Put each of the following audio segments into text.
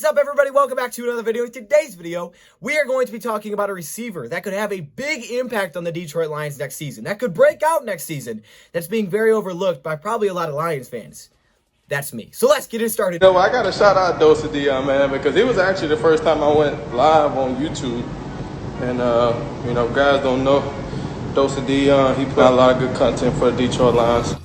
What is up, everybody? Welcome back to another video. In today's video, we are going to be talking about a receiver that could have a big impact on the Detroit Lions next season, that could break out next season, that's being very overlooked by probably a lot of Lions fans. That's me. So let's get it started. You know, I got to shout out DoseOfDion, man, because it was actually the first time I went live on YouTube. And, you know, guys don't know DoseOfDion. He put out a lot of good content for the Detroit Lions.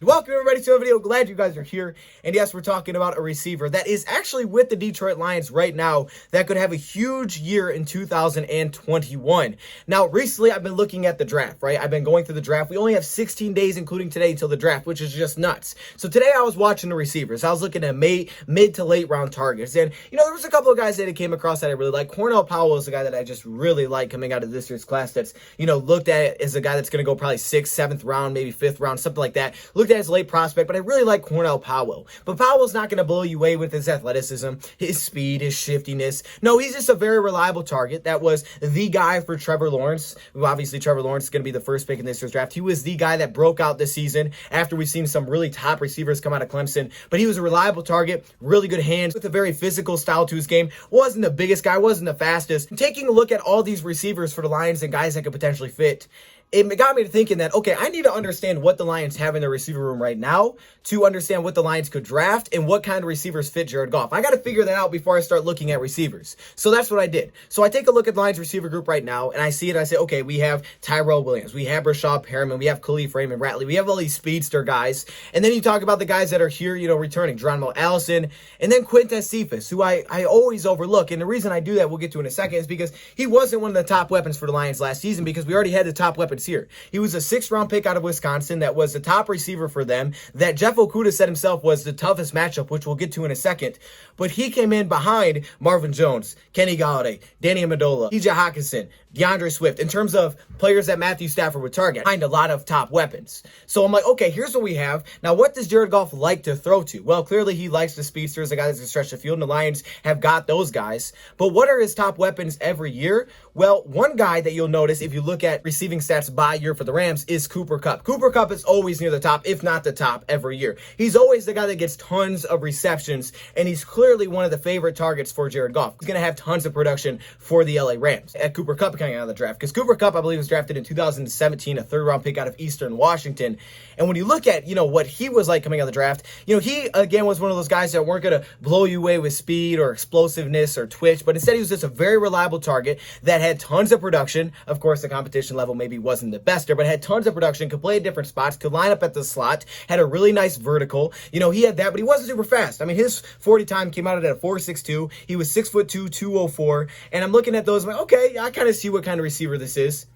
Welcome everybody to a video. Glad you guys are here. And yes, we're talking about a receiver that is actually with the Detroit Lions right now that could have a huge year in 2021. Now, recently I've been looking at the draft, right? I've been going through the draft. We only have 16 days, including today, till the draft, which is just nuts. So today I was watching the receivers. I was looking at mid to late round targets. And, you know, there was a couple of guys that I came across that I really like. Cornell Powell is a guy that I just really like coming out of this year's class that's, you know, looked at as a guy that's going to go probably 6th, 7th round, maybe 5th round, something like that. Looked at his late prospect, but I really like Cornell Powell. But Powell's not going to blow you away with his athleticism, his speed, his shiftiness. No, he's just a very reliable target. That was the guy for Trevor Lawrence. Obviously, Trevor Lawrence is going to be the first pick in this year's draft. He was the guy that broke out this season after we've seen some really top receivers come out of Clemson. But he was a reliable target, really good hands with a very physical style to his game. Wasn't the biggest guy, wasn't the fastest. And taking a look at all these receivers for the Lions and guys that could potentially fit, it got me to thinking that, okay, I need to understand what the Lions have in their receiver room right now to understand what the Lions could draft and what kind of receivers fit Jared Goff. I got to figure that out before I start looking at receivers. So that's what I did. So I take a look at the Lions receiver group right now, and I see it, and I say, okay, we have Tyrell Williams, we have Rashad Perriman, we have Khalif Raymond Ratley, we have all these speedster guys, and then you talk about the guys that are here, you know, returning, Geronimo Allison, and then Quintez Cephus, who I always overlook, and the reason I do that, we'll get to in a second, is because he wasn't one of the top weapons for the Lions last season because we already had the top weapons here. He was a 6th round pick out of Wisconsin that was the top receiver for them, that Jeff Okudah said himself was the toughest matchup, which we'll get to in a second. But he came in behind Marvin Jones, Kenny Golladay, Danny Amendola, TJ Hockenson, DeAndre Swift, in terms of players that Matthew Stafford would target, behind a lot of top weapons. So I'm like, okay, here's what we have. Now, what does Jared Goff like to throw to? Well, clearly he likes the speedsters, the guys that can stretch the field, and the Lions have got those guys. But what are his top weapons every year? Well, one guy that you'll notice if you look at receiving stats by year for the Rams is Cooper Kupp. Cooper Kupp is always near the top, if not the top, every year. He's always the guy that gets tons of receptions, and he's clearly one of the favorite targets for Jared Goff. He's going to have tons of production for the LA Rams. At Cooper Kupp coming out of the draft, because Cooper Kupp, I believe, was drafted in 2017, a 3rd round pick out of Eastern Washington. And when you look at, you know, what he was like coming out of the draft, you know, he, again, was one of those guys that weren't going to blow you away with speed or explosiveness or twitch, but instead he was just a very reliable target that had tons of production. Of course, the competition level maybe wasn't the best there, but had tons of production, could play at different spots, could line up at the slot, had a really nice vertical. You know, he had that, but he wasn't super fast. I mean, his 40 time came out at a 4.62. He was 6'2", 204. And I'm looking at those, I'm like, okay, I kind of see what kind of receiver this is.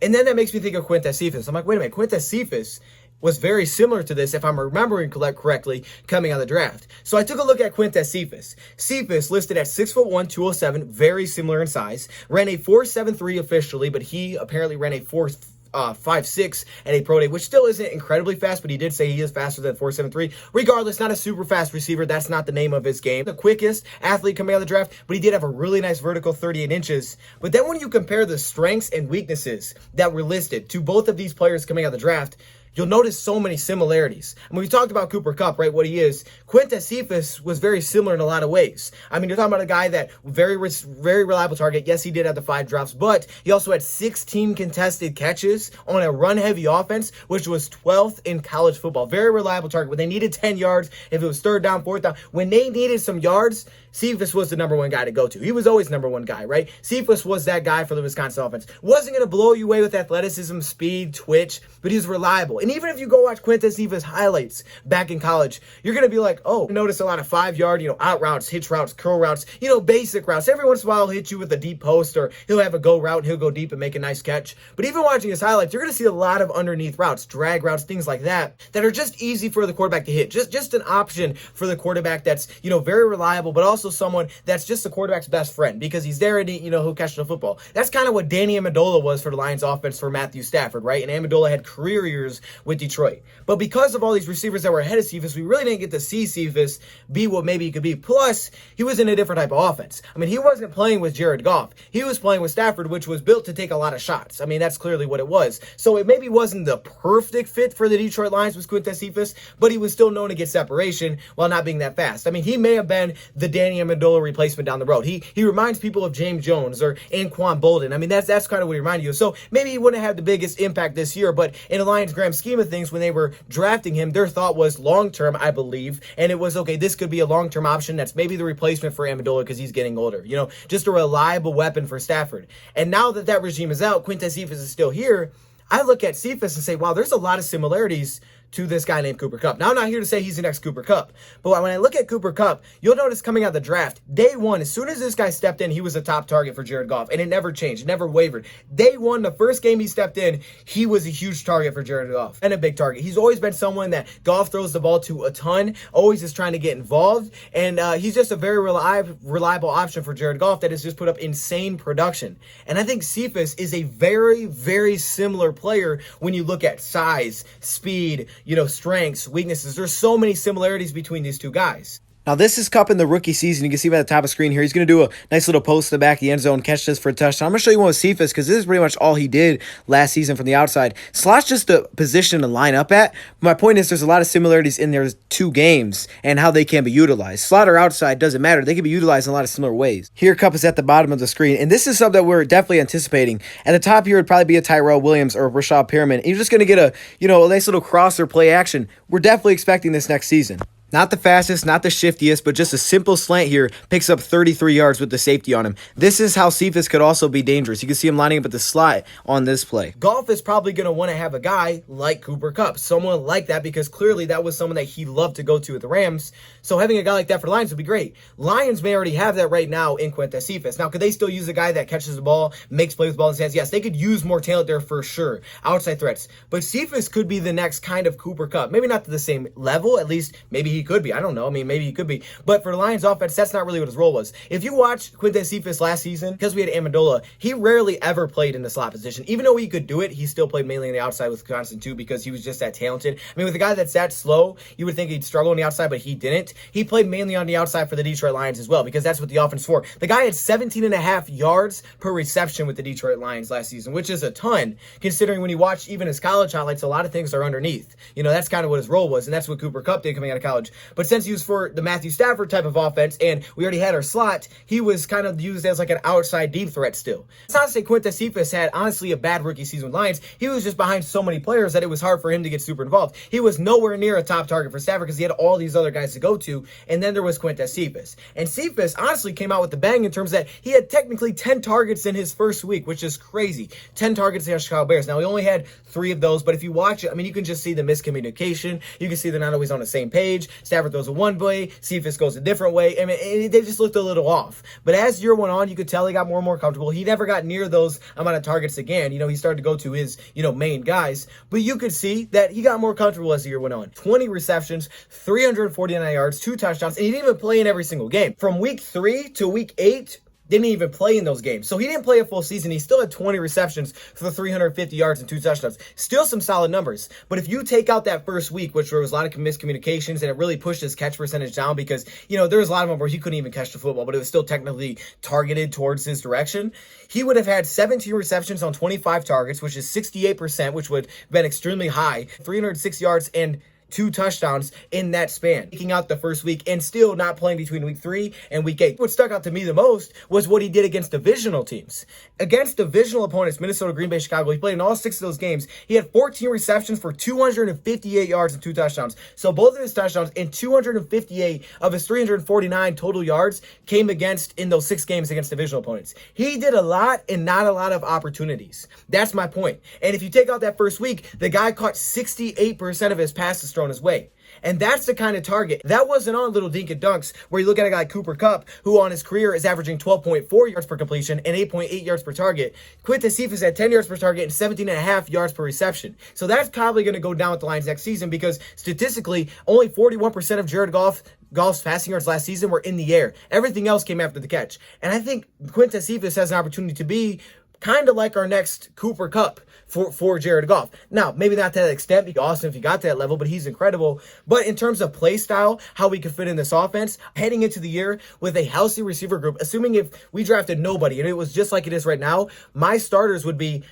And then that makes me think of Quintez Cephus. I'm like, wait a minute, Quintez Cephus was very similar to this, if I'm remembering correctly, coming out of the draft. So I took a look at Quintez Cephus. Cephus listed at 6'1", 207, very similar in size. Ran a 4.73 officially, but he apparently ran a 5.6 at a pro day, which still isn't incredibly fast, but he did say he is faster than 4.73. Regardless, not a super fast receiver. That's not the name of his game. The quickest athlete coming out of the draft, but he did have a really nice vertical, 38 inches. But then when you compare the strengths and weaknesses that were listed to both of these players coming out of the draft, you'll notice so many similarities. I mean, we talked about Cooper Kupp, right, what he is. Quintez Cephus was very similar in a lot of ways. I mean, you're talking about a guy that very reliable target. Yes, he did have the 5 drops, but he also had 16 contested catches on a run-heavy offense, which was 12th in college football. Very reliable target. When they needed 10 yards, if it was 3rd down, 4th down, when they needed some yards, Cephus was the number 1 guy to go to. He was always number 1 guy, right? Cephus was that guy for the Wisconsin offense. Wasn't going to blow you away with athleticism, speed, twitch, but he was reliable. And even if you go watch Quintez Cephus highlights back in college, you're going to be like, oh, notice a lot of 5-yard, you know, out routes, hitch routes, curl routes, you know, basic routes. Every once in a while, he'll hit you with a deep post, or he'll have a go route and he'll go deep and make a nice catch. But even watching his highlights, you're going to see a lot of underneath routes, drag routes, things like that are just easy for the quarterback to hit. Just an option for the quarterback that's, you know, very reliable, but also someone that's just the quarterback's best friend because he's there and he, you know, he'll catch the football. That's kind of what Danny Amendola was for the Lions offense for Matthew Stafford, right? And Amendola had career years with Detroit. But because of all these receivers that were ahead of Cephas, we really didn't get to see Cephas be what maybe he could be. Plus, he was in a different type of offense. I mean, he wasn't playing with Jared Goff. He was playing with Stafford, which was built to take a lot of shots. I mean, that's clearly what it was. So it maybe wasn't the perfect fit for the Detroit Lions with Quintez Cephus, but he was still known to get separation while not being that fast. I mean, he may have been the Danny Amendola replacement down the road. He reminds people of James Jones or Anquan Bolden. I mean, that's kind of what he reminded you of. So maybe he wouldn't have the biggest impact this year, but in the Lions' grand scheme of things, when they were drafting him, their thought was long-term, I believe, and it was, okay, this could be a long-term option that's maybe the replacement for Amendola because he's getting older. You know, just a reliable weapon for Stafford. And now that that regime is out, Quintez Cephus is still here, I look at Cephas and say, wow, there's a lot of similarities to this guy named Cooper Kupp. Now, I'm not here to say he's the next Cooper Kupp, but when I look at Cooper Kupp, you'll notice coming out of the draft, day one, as soon as this guy stepped in, he was a top target for Jared Goff, and it never changed. It never wavered. Day one, the first game he stepped in, he was a huge target for Jared Goff, and a big target. He's always been someone that Goff throws the ball to a ton, always is trying to get involved, and he's just a very reliable option for Jared Goff that has just put up insane production. And I think Cephas is a very, very similar player when you look at size, speed, strengths, weaknesses. There's so many similarities between these two guys. Now, this is Kupp in the rookie season. You can see by the top of the screen here. He's going to do a nice little post in the back of the end zone, catch this for a touchdown. I'm going to show you one with Cephas because this is pretty much all he did last season from the outside. Slot's just the position to line up at. My point is there's a lot of similarities in their two games and how they can be utilized. Slot or outside doesn't matter. They can be utilized in a lot of similar ways. Here, Kupp is at the bottom of the screen, and this is something that we're definitely anticipating. At the top here would probably be a Tyrell Williams or a Rashad Perriman. And you're just going to get a nice little crosser play action. We're definitely expecting this next season. Not the fastest, not the shiftiest, but just a simple slant here picks up 33 yards with the safety on him. This is how Cephas could also be dangerous. You can see him lining up at the slot on this play. Goff is probably going to want to have a guy like Cooper Kupp, someone like that, because clearly that was someone that he loved to go to at the Rams. So having a guy like that for the Lions would be great. Lions may already have that right now in Quintez Cephus. Now, could they still use a guy that catches the ball, makes plays with the ball in his hands? Yes, they could use more talent there for sure. Outside threats. But Cephas could be the next kind of Cooper Kupp. Maybe not to the same level, at least maybe he could be. I don't know. I mean, maybe he could be. But for the Lions offense, that's not really what his role was. If you watch Quintez Cephus last season, because we had Amendola, he rarely ever played in the slot position. Even though he could do it, he still played mainly on the outside with Wisconsin too, because he was just that talented. I mean, with a guy that's that slow, you would think he'd struggle on the outside, but he didn't. He played mainly on the outside for the Detroit Lions as well, because that's what the offense is for. The guy had 17.5 yards per reception with the Detroit Lions last season, which is a ton, considering when you watch even his college highlights, a lot of things are underneath. That's kind of what his role was, and that's what Cooper Kupp did coming out of college. But since he was for the Matthew Stafford type of offense, and we already had our slot, he was kind of used as like an outside deep threat still. It's not to say Quintez Cephus had, honestly, a bad rookie season with Lions. He was just behind so many players that it was hard for him to get super involved. He was nowhere near a top target for Stafford because he had all these other guys to go to, and then there was Quintez Cephus. And Cephus honestly came out with the bang in terms that he had technically 10 targets in his first week, which is crazy. 10 targets against Chicago Bears. Now, he only had 3 of those, but if you watch it, I mean, you can just see the miscommunication. You can see they're not always on the same page. Stafford throws a one way, Cephus goes a different way. I mean, they just looked a little off. But as year went on, you could tell he got more and more comfortable. He never got near those amount of targets again. He started to go to his, main guys. But you could see that he got more comfortable as the year went on. 20 receptions, 349 yards, 2 touchdowns, and he didn't even play in every single game. From week 3 to week 8, didn't even play in those games. So he didn't play a full season. He still had 20 receptions for 350 yards and 2 touchdowns. Still some solid numbers. But if you take out that first week, which there was a lot of miscommunications, and it really pushed his catch percentage down because, there was a lot of them where he couldn't even catch the football, but it was still technically targeted towards his direction. He would have had 17 receptions on 25 targets, which is 68%, which would have been extremely high. 306 yards and 2 touchdowns in that span, taking out the first week and still not playing between week 3 and week 8. What stuck out to me the most was what he did against divisional teams. Against divisional opponents, Minnesota, Green Bay, Chicago, he played in all 6 of those games. He had 14 receptions for 258 yards and 2 touchdowns. So both of his touchdowns and 258 of his 349 total yards came in those 6 games against divisional opponents. He did a lot and not a lot of opportunities. That's my point. And if you take out that first week, the guy caught 68% of his passes thrown his way. And that's the kind of target. That wasn't on little dink and dunks where you look at a guy like Cooper Kupp, who on his career is averaging 12.4 yards per completion and 8.8 yards per target. Quintez Cephus had 10 yards per target and 17.5 yards per reception. So that's probably going to go down with the Lions next season because statistically, only 41% of Jared Goff's passing yards last season were in the air. Everything else came after the catch. And I think Quintez Cephus has an opportunity to be kind of like our next Cooper Kupp for Jared Goff. Now, maybe not to that extent, be awesome if he got to that level, but he's incredible. But in terms of play style, how we could fit in this offense, heading into the year with a healthy receiver group, assuming if we drafted nobody and it was just like it is right now, my starters would be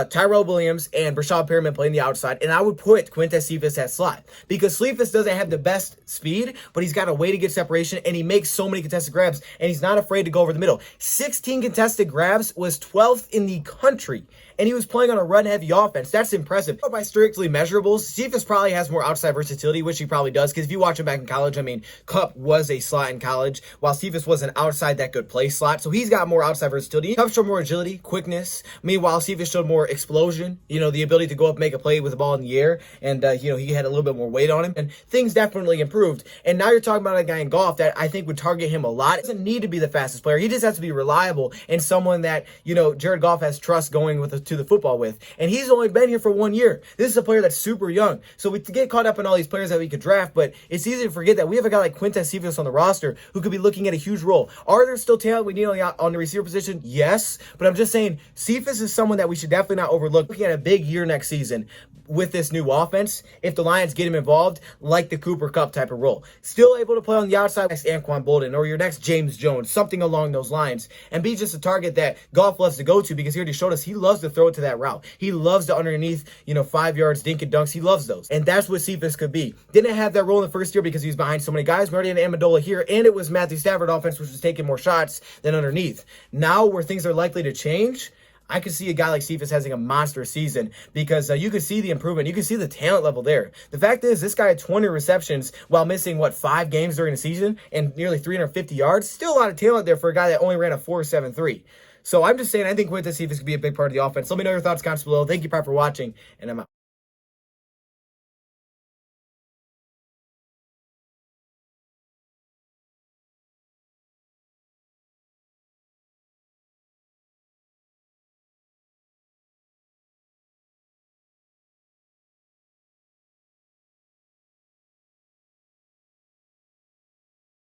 Tyrell Williams and Brashad Perriman playing the outside, and I would put Quintez Cephus at slot because Cephas doesn't have the best speed, but he's got a way to get separation, and he makes so many contested grabs, and he's not afraid to go over the middle. 16 contested grabs was 12th in the country, and he was playing on a run-heavy offense. That's impressive. By strictly measurables, Cephas probably has more outside versatility, which he probably does, because if you watch him back in college, I mean, Kupp was a slot in college, while Cephas was an outside that could play slot, so he's got more outside versatility. Kupp showed more agility, quickness. Meanwhile, Cephas showed more explosion, the ability to go up, make a play with the ball in the air, and, he had a little bit more weight on him, and things definitely improved. And now you're talking about a guy in Goff that I think would target him a lot. He doesn't need to be the fastest player. He just has to be reliable and someone that, Jared Goff has trust going to the football with. And he's only been here for 1 year. This is a player that's super young. So we get caught up in all these players that we could draft, but it's easy to forget that we have a guy like Quintez Cephus on the roster who could be looking at a huge role. Are there still talent we need on the receiver position? Yes, but I'm just saying Cephus is someone that we should definitely not overlook. Looking at a big year next season with this new offense, if the Lions get him involved, like the Cooper Kupp type of role. Still able to play on the outside, next Anquan Bolden, or your next James Jones, something along those lines, and be just a target that Goff loves to go to, because he already showed us he loves to throw it to that route. He loves to underneath, 5 yards, dink and dunks. He loves those, and that's what Cephas could be. Didn't have that role in the first year because he was behind so many guys. We already had Amendola here, and it was Matthew Stafford offense, which was taking more shots than underneath. Now, where things are likely to change, I could see a guy like Cephas having a monster season because you could see the improvement. You can see the talent level there. The fact is, this guy had 20 receptions while missing, 5 games during the season and nearly 350 yards. Still a lot of talent there for a guy that only ran a 4.73. So I'm just saying, I think Quintez Cephas could be a big part of the offense. Let me know your thoughts, comments below. Thank you, Prep, for watching, and I'm out.